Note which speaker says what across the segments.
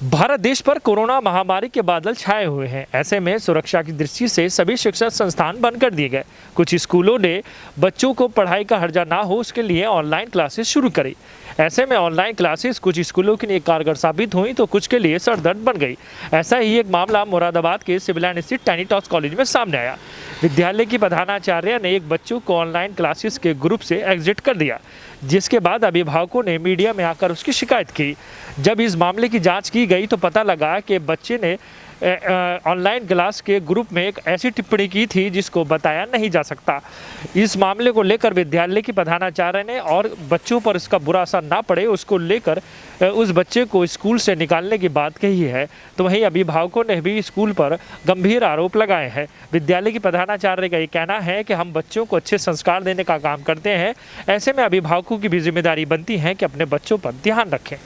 Speaker 1: भारत देश पर कोरोना महामारी के बादल छाए हुए हैं। ऐसे में सुरक्षा की दृष्टि से सभी शिक्षण संस्थान बंद कर दिए गए। कुछ स्कूलों ने बच्चों को पढ़ाई का हर्जा ना हो उसके लिए ऑनलाइन क्लासेस शुरू करी। ऐसे में ऑनलाइन क्लासेस कुछ स्कूलों के लिए कारगर साबित हुई तो कुछ के लिए सरदर्द बन गई। ऐसा ही एक मामला मुरादाबाद के सिविल लाइन स्थित टैनीटॉस कॉलेज में सामने आया। विद्यालय की प्रधानाचार्य ने एक बच्चों को ऑनलाइन क्लासेस के ग्रुप से एग्जिट कर दिया, जिसके बाद अभिभावकों ने मीडिया में आकर उसकी शिकायत की। जब इस मामले की जांच की गई तो पता लगा कि बच्चे ने ऑनलाइन क्लास के ग्रुप में एक ऐसी टिप्पणी की थी जिसको बताया नहीं जा सकता। इस मामले को लेकर विद्यालय की प्रधानाचार्य ने और बच्चों पर इसका बुरा असर ना पड़े उसको लेकर उस बच्चे को स्कूल से निकालने की बात कही है। तो वहीं अभिभावकों ने भी स्कूल पर गंभीर आरोप लगाए हैं। विद्यालय की प्रधानाचार्य का ये कहना है कि हम बच्चों को अच्छे संस्कार देने का काम करते हैं। ऐसे में अभिभावकों की भी जिम्मेदारी बनती है कि अपने बच्चों पर ध्यान रखें।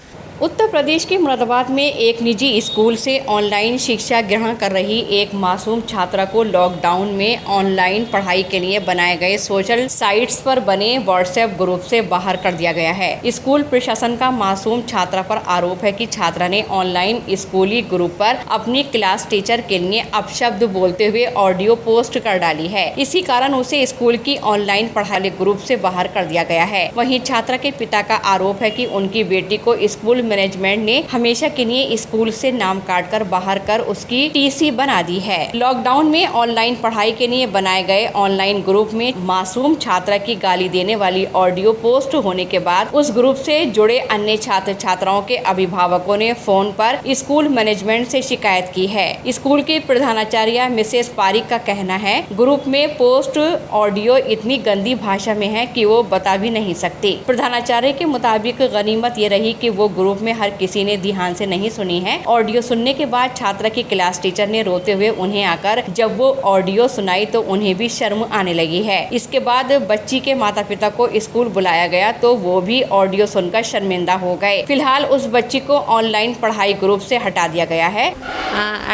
Speaker 2: उत्तर प्रदेश के मुरादाबाद में एक निजी स्कूल से ऑनलाइन शिक्षा ग्रहण कर रही एक मासूम छात्रा को लॉकडाउन में ऑनलाइन पढ़ाई के लिए बनाए गए सोशल साइट्स पर बने व्हाट्सएप ग्रुप से बाहर कर दिया गया है। स्कूल प्रशासन का मासूम छात्रा पर आरोप है कि छात्रा ने ऑनलाइन स्कूली ग्रुप पर अपनी क्लास टीचर के लिए अपशब्द बोलते हुए ऑडियो पोस्ट कर डाली है। इसी कारण उसे स्कूल की ऑनलाइन पढ़ाई ग्रुप से बाहर कर दिया गया है। वहीं छात्रा के पिता का आरोप है कि उनकी बेटी को स्कूल मैनेजमेंट ने हमेशा के लिए स्कूल से नाम काट कर बाहर कर उसकी टीसी बना दी है। लॉकडाउन में ऑनलाइन पढ़ाई के लिए बनाए गए ऑनलाइन ग्रुप में मासूम छात्रा की गाली देने वाली ऑडियो पोस्ट होने के बाद उस ग्रुप से जुड़े अन्य छात्र छात्राओं के अभिभावकों ने फोन पर स्कूल मैनेजमेंट से शिकायत की है। स्कूल की प्रधानाचार्य मिसेस पारिक का कहना है, ग्रुप में पोस्ट ऑडियो इतनी गंदी भाषा में है कि वो बता भी नहीं सकती। प्रधानाचार्य के मुताबिक गनीमत ये रही कि वो ग्रुप में हर किसी ने ध्यान से नहीं सुनी है। ऑडियो सुनने के बाद छात्रा की क्लास टीचर ने रोते हुए उन्हें आकर जब वो ऑडियो सुनाई तो उन्हें भी शर्म आने लगी है। इसके बाद बच्ची के माता पिता को स्कूल बुलाया गया तो वो भी ऑडियो सुनकर शर्मिंदा हो गए। फिलहाल उस बच्ची को ऑनलाइन पढ़ाई ग्रुप से हटा दिया गया है।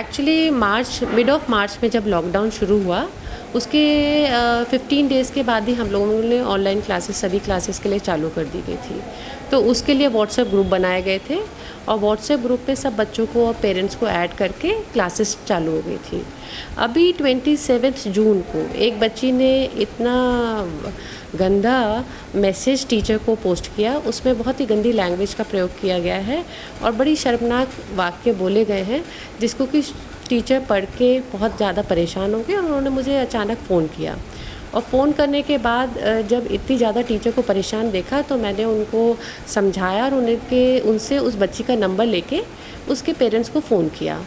Speaker 3: एक्चुअली मिड ऑफ मार्च में जब लॉकडाउन शुरू हुआ उसके 15 डेज़ के बाद ही हम लोगों ने ऑनलाइन क्लासेस सभी क्लासेस के लिए चालू कर दी गई थी। तो उसके लिए व्हाट्सएप ग्रुप बनाए गए थे और व्हाट्सएप ग्रुप पे सब बच्चों को और पेरेंट्स को ऐड करके क्लासेस चालू हो गई थी। अभी 27 जून को एक बच्ची ने इतना गंदा मैसेज टीचर को पोस्ट किया, उसमें बहुत ही गंदी लैंग्वेज का प्रयोग किया गया है और बड़ी शर्मनाक वाक्य बोले गए हैं जिसको कि टीचर पढ़ के बहुत ज़्यादा परेशान हो गए और उन्होंने मुझे अचानक फ़ोन किया। और फ़ोन करने के बाद जब इतनी ज़्यादा टीचर को परेशान देखा तो मैंने उनको समझाया और उनसे उस बच्ची का नंबर लेके उसके पेरेंट्स को फ़ोन किया।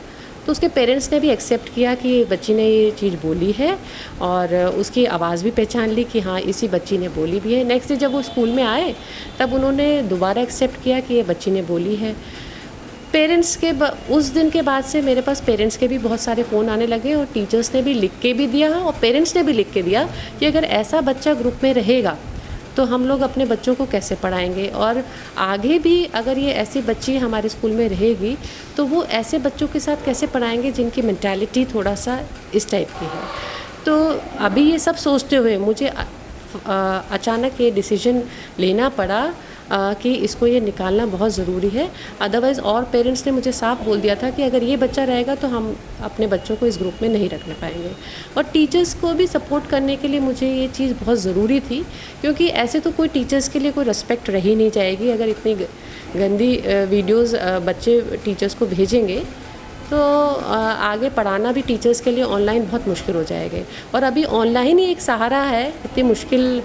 Speaker 3: तो उसके पेरेंट्स ने भी एक्सेप्ट किया कि बच्ची ने ये चीज़ बोली है और उसकी आवाज़ भी पहचान ली कि हाँ इसी बच्ची ने बोली भी है। नेक्स्ट डे जब वो स्कूल में आए तब उन्होंने दोबारा एक्सेप्ट किया कि ये बच्ची ने बोली है। पेरेंट्स के उस दिन के बाद से मेरे पास पेरेंट्स के भी बहुत सारे फ़ोन आने लगे और टीचर्स ने भी लिख के भी दिया और पेरेंट्स ने भी लिख के दिया कि अगर ऐसा बच्चा ग्रुप में रहेगा तो हम लोग अपने बच्चों को कैसे पढ़ाएंगे और आगे भी अगर ये ऐसी बच्ची हमारे स्कूल में रहेगी तो वो ऐसे बच्चों के साथ कैसे पढ़ाएंगे जिनकी मेंटालिटी थोड़ा सा इस टाइप की है। तो अभी ये सब सोचते हुए मुझे अचानक ये डिसीजन लेना पड़ा कि इसको ये निकालना बहुत ज़रूरी है। अदरवाइज़ और पेरेंट्स ने मुझे साफ बोल दिया था कि अगर ये बच्चा रहेगा तो हम अपने बच्चों को इस ग्रुप में नहीं रखने पाएंगे। और टीचर्स को भी सपोर्ट करने के लिए मुझे ये चीज़ बहुत ज़रूरी थी क्योंकि ऐसे तो कोई टीचर्स के लिए कोई रिस्पेक्ट रही नहीं जाएगी अगर इतनी गंदी वीडियोज़ बच्चे टीचर्स को भेजेंगे तो आगे पढ़ाना भी टीचर्स के लिए ऑनलाइन बहुत मुश्किल हो जाएगा। और अभी ऑनलाइन ही एक सहारा है इतनी मुश्किल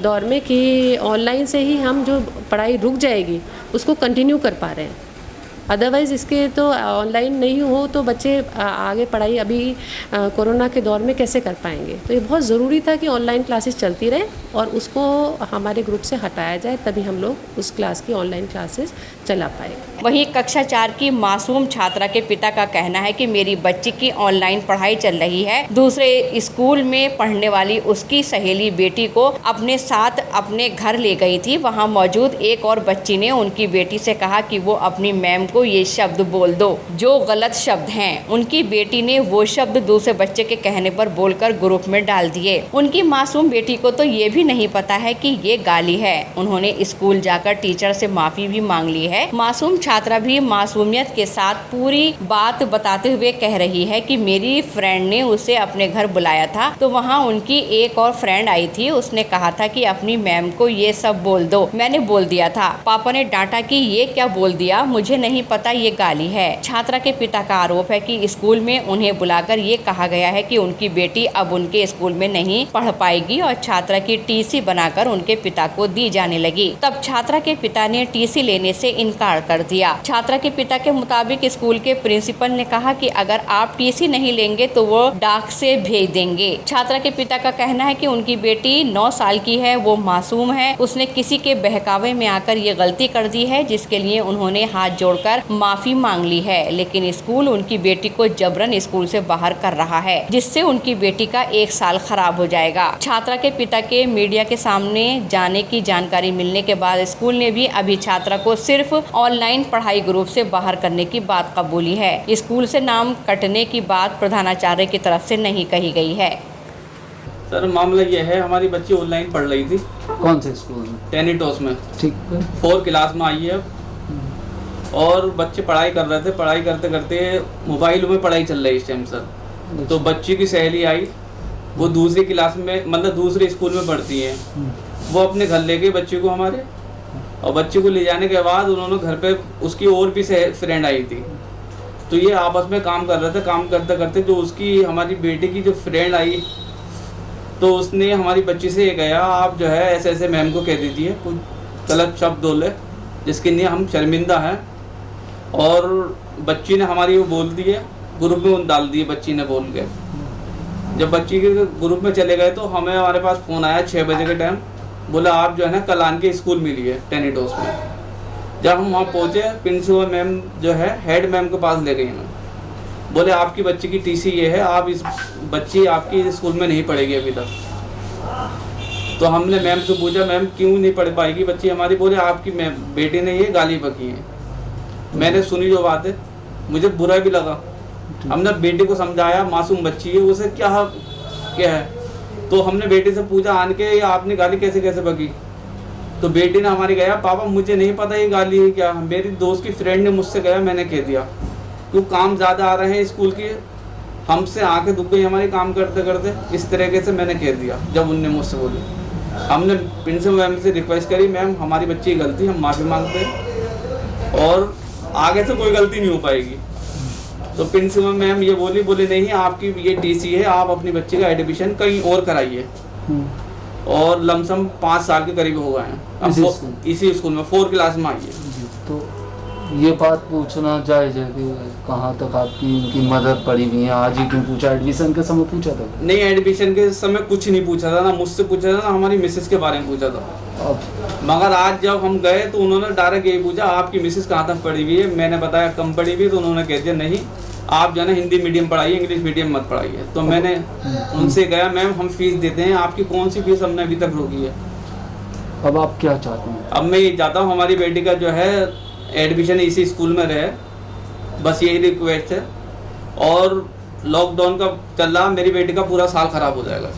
Speaker 3: दौर में कि ऑनलाइन से ही हम जो पढ़ाई रुक जाएगी उसको कंटिन्यू कर पा रहे हैं। अदरवाइज़ इसके तो ऑनलाइन नहीं हो तो बच्चे आगे पढ़ाई अभी कोरोना के दौर में कैसे कर पाएंगे। तो ये बहुत ज़रूरी था कि ऑनलाइन क्लासेस चलती रहे और उसको हमारे ग्रुप से हटाया जाए तभी हम लोग उस क्लास की ऑनलाइन क्लासेस चला पाए।
Speaker 2: वहीं कक्षा 4 की मासूम छात्रा के पिता का कहना है कि मेरी बच्ची की ऑनलाइन पढ़ाई चल रही है। दूसरे स्कूल में पढ़ने वाली उसकी सहेली बेटी को अपने साथ अपने घर ले गई थी। वहाँ मौजूद एक और बच्ची ने उनकी बेटी से कहा कि वो अपनी मैम को को ये शब्द बोल दो जो गलत शब्द हैं। उनकी बेटी ने वो शब्द दूसरे बच्चे के कहने पर बोलकर ग्रुप में डाल दिए। उनकी मासूम बेटी को तो ये भी नहीं पता है कि ये गाली है। उन्होंने स्कूल जाकर टीचर से माफी भी मांग ली है। मासूम छात्रा भी मासूमियत के साथ पूरी बात बताते हुए कह रही है कि मेरी फ्रेंड ने उसे अपने घर बुलाया था तो वहाँ उनकी एक और फ्रेंड आई थी। उसने कहा था कि अपनी मैम को ये सब बोल दो। मैंने बोल दिया था। पापा ने डांटा कि ये क्या बोल दिया, मुझे नहीं पता ये गाली है। छात्रा के पिता का आरोप है कि स्कूल में उन्हें बुलाकर ये कहा गया है कि उनकी बेटी अब उनके स्कूल में नहीं पढ़ पाएगी और छात्रा की टीसी बनाकर उनके पिता को दी जाने लगी। तब छात्रा के पिता ने टीसी लेने से इनकार कर दिया। छात्रा के पिता के मुताबिक स्कूल के प्रिंसिपल ने कहा कि अगर आप टीसी नहीं लेंगे तो वो डाक से भेज देंगे। छात्रा के पिता का कहना है कि उनकी बेटी 9 साल की है, वो मासूम है। उसने किसी के बहकावे में आकर ये गलती कर दी है जिसके लिए उन्होंने हाथ जोड़कर माफी मांग ली है। लेकिन स्कूल उनकी बेटी को जबरन स्कूल से बाहर कर रहा है जिससे उनकी बेटी का 1 साल खराब हो जाएगा। छात्रा के पिता के मीडिया के सामने जाने की जानकारी मिलने के बाद स्कूल ने भी अभी छात्रा को सिर्फ ऑनलाइन पढ़ाई ग्रुप से बाहर करने की बात कबूली है। स्कूल से नाम कटने की बात प्रधानाचार्य की तरफ से नहीं कही गई है।
Speaker 4: सर मामला ये है, हमारी बच्ची ऑनलाइन पढ़ रही थी।
Speaker 5: कौन से स्कूल में?
Speaker 4: टेनिटॉस में।
Speaker 5: ठीक है।
Speaker 4: 4 क्लास में आई है और बच्चे पढ़ाई कर रहे थे। पढ़ाई करते करते मोबाइल में पढ़ाई चल रही है इस टाइम सर। तो बच्ची की सहेली आई, वो दूसरी क्लास में मतलब दूसरे स्कूल में पढ़ती है। वो अपने घर ले गई बच्ची को हमारे, और बच्ची को ले जाने के बाद उन्होंने घर पे उसकी और भी फ्रेंड आई थी। तो ये आपस में काम कर रहे थे। काम करते करते जो उसकी हमारी बेटी की जो फ्रेंड आई तो उसने हमारी बच्ची से ये कहा, आप जो है ऐसे ऐसे मैम को कह दीजिए, कुछ गलत शब्द बोले जिसके लिए हम शर्मिंदा हैं। और बच्ची ने हमारी वो बोल दी है, ग्रुप में डाल दिए बच्ची ने बोल के। जब बच्ची के ग्रुप में चले गए तो हमें हमारे पास फ़ोन आया 6 बजे के टाइम, बोला आप जो है ना कल आन के स्कूल मिलिए टेनिटॉस में। जब हम वहाँ पहुँचे, प्रिंसिपल मैम जो है हेड मैम के पास ले गई हमें। बोले आपकी बच्ची की टीसी ये है, आप इस बच्ची आपकी स्कूल में नहीं पढ़ेगी अभी तक। तो हमने मैम से पूछा, मैम क्यों नहीं पढ़ पाएगी बच्ची हमारी? बोले आपकी बेटी ने ये गाली बकी है। मैंने सुनी जो बात है, मुझे बुरा भी लगा। हमने बेटी को समझाया, मासूम बच्ची है, उसे क्या है। तो हमने बेटी से पूछा आन के, आपने गाली कैसे कैसे बकी? तो बेटी ने हमारी कहा, पापा मुझे नहीं पता ये गाली है क्या, मेरी दोस्त की फ्रेंड ने मुझसे कहा, मैंने कह दिया। क्यों काम ज़्यादा आ रहे हैं स्कूल की, हमसे आंखें दुख गई हमारी काम करते करते, इस तरीके से मैंने कह दिया। जब उनने मुझसे बोली, हमने प्रिंसिपल मैम से रिक्वेस्ट करी, मैम हमारी बच्ची की गलती, हम माफ़ी मांगते हैं और आगे से कोई गलती नहीं हो पाएगी। तो प्रिंसिपल मैम ये बोली नहीं, आपकी ये टीसी है, आप अपनी बच्ची का एडमिशन कहीं और कराइए। और लमसम 5 साल के करीब हो गए हैं अब इसी स्कूल में 4 क्लास में आई है।
Speaker 5: तो ये बात पूछना जायज़ है कि कहाँ तक आपकी उनकी मदद पड़ी हुई है? आज ही क्यों पूछा? एडमिशन के समय पूछा था?
Speaker 4: नहीं, एडमिशन के समय कुछ नहीं पूछा था, ना मुझसे पूछा था ना हमारी मिसेस के बारे में पूछा था। मगर आज जब हम गए तो उन्होंने डायरेक्ट यही पूछा, आपकी मिसेस कहाँ तक पढ़ी हुई है? मैंने बताया कम पढ़ी हुई है। तो उन्होंने कह दिया नहीं, आप जो है ना हिंदी मीडियम पढ़ाइए, इंग्लिश मीडियम मत पढ़ाइए। तो मैंने उनसे कहा, मैम हम फीस देते हैं, आपकी कौन सी फीस हमने अभी तक रोकी है?
Speaker 5: अब आप क्या चाहते हैं?
Speaker 4: अब मैं ये चाहता हूँ हमारी बेटी का जो है एडमिशन इसी स्कूल में रहे, बस यही रिक्वेस्ट है। और लॉकडाउन का चल रहा, मेरी बेटी का पूरा साल खराब हो जाएगा।